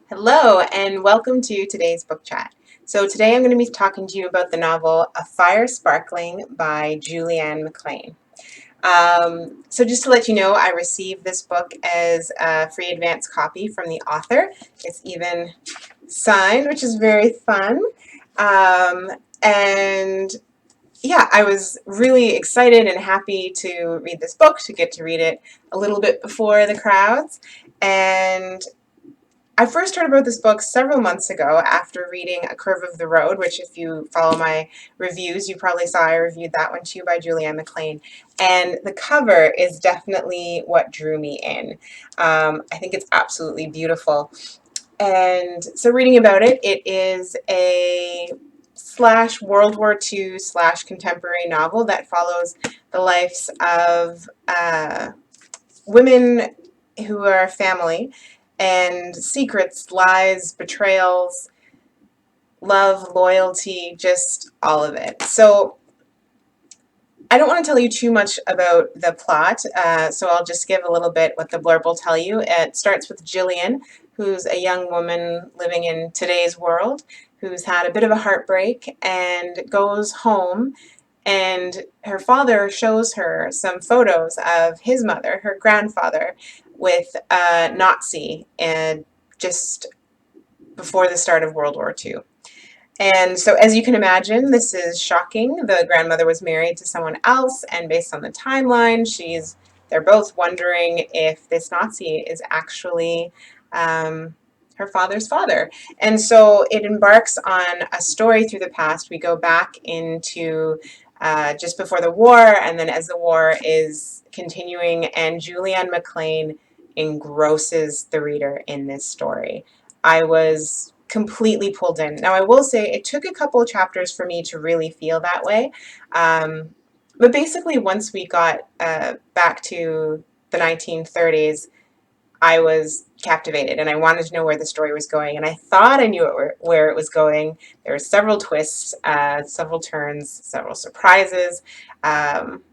Hello, and welcome to today's book chat. So today I'm going to be talking to you about the novel A Fire Sparkling by Julianne Maclean. So just to let you know, I received this book as a free advance copy from the author. It's even signed, which is very fun. And yeah, I was really excited and happy to read this book, to get to read it a little bit before the crowds. And I first heard about this book several months ago after reading A Curve of the Road, which if you follow my reviews, you probably saw I reviewed that one too by Julianne Maclean. And the cover is definitely what drew me in. I think it's absolutely beautiful. And so reading about it, it is a slash World War II slash contemporary novel that follows the lives of women who are a family, and secrets, lies, betrayals, love, loyalty, just all of it. So I don't want to tell you too much about the plot, so I'll just give a little bit what the blurb will tell you. It starts with Jillian, who's a young woman living in today's world, who's had a bit of a heartbreak and goes home, and her father shows her some photos of his mother, her grandfather, with a Nazi, and just before the start of World War II. And so, as you can imagine, this is shocking. The grandmother was married to someone else, and based on the timeline, they're both wondering if this Nazi is actually her father's father. And so it embarks on a story through the past. We go back into just before the war, and then as the war is continuing, and Julianne Maclean engrosses the reader in this story. I was completely pulled in. Now, I will say it took a couple of chapters for me to really feel that way. But basically, once we got back to the 1930s, I was captivated and I wanted to know where the story was going. And I thought I knew where it was going. There were several twists, several turns, several surprises. Um,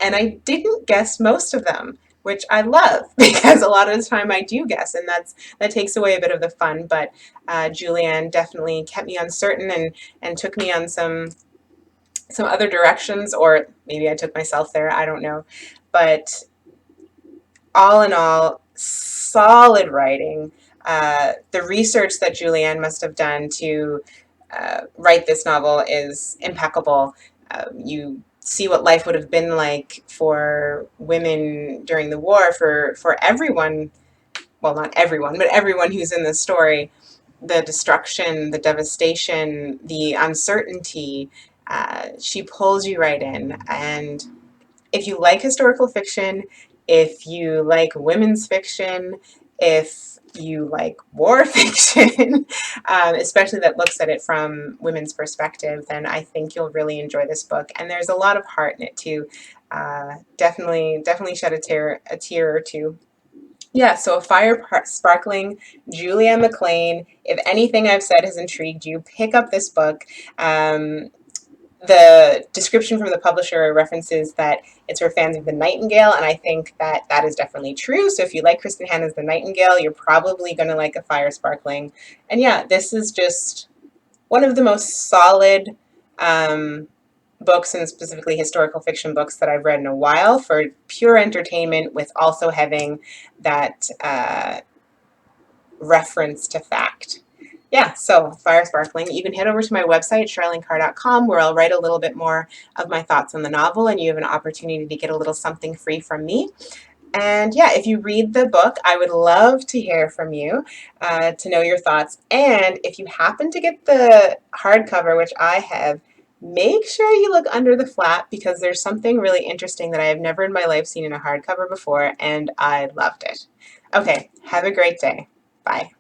and I didn't guess most of them, which I love because a lot of the time I do guess, and that takes away a bit of the fun. But Julianne definitely kept me uncertain and took me on some other directions, or maybe I took myself there. I don't know, but all in all, solid writing. The research that Julianne must have done to write this novel is impeccable. You see what life would have been like for women during the war, for everyone, well, not everyone, but everyone who's in this story. The destruction, the devastation, the uncertainty, she pulls you right in. And if you like historical fiction, if you like women's fiction, if you like war fiction, especially that looks at it from women's perspective, then I think you'll really enjoy this book. And there's a lot of heart in it too. Definitely shed a tear or two. Yeah, so A Fire Sparkling, Julianne Maclean. If anything I've said has intrigued you, pick up this book. The description from the publisher references that it's for fans of The Nightingale, and I think that that is definitely true. So if you like Kristen Hanna's The Nightingale, you're probably going to like A Fire Sparkling. And yeah, this is just one of the most solid books, and specifically historical fiction books, that I've read in a while, for pure entertainment with also having that reference to fact. Yeah, so Fire Sparkling. You can head over to my website, charlenecarr.com, where I'll write a little bit more of my thoughts on the novel, and you have an opportunity to get a little something free from me. And yeah, if you read the book, I would love to hear from you, to know your thoughts. And if you happen to get the hardcover, which I have, make sure you look under the flap, because there's something really interesting that I have never in my life seen in a hardcover before, and I loved it. Okay, have a great day. Bye.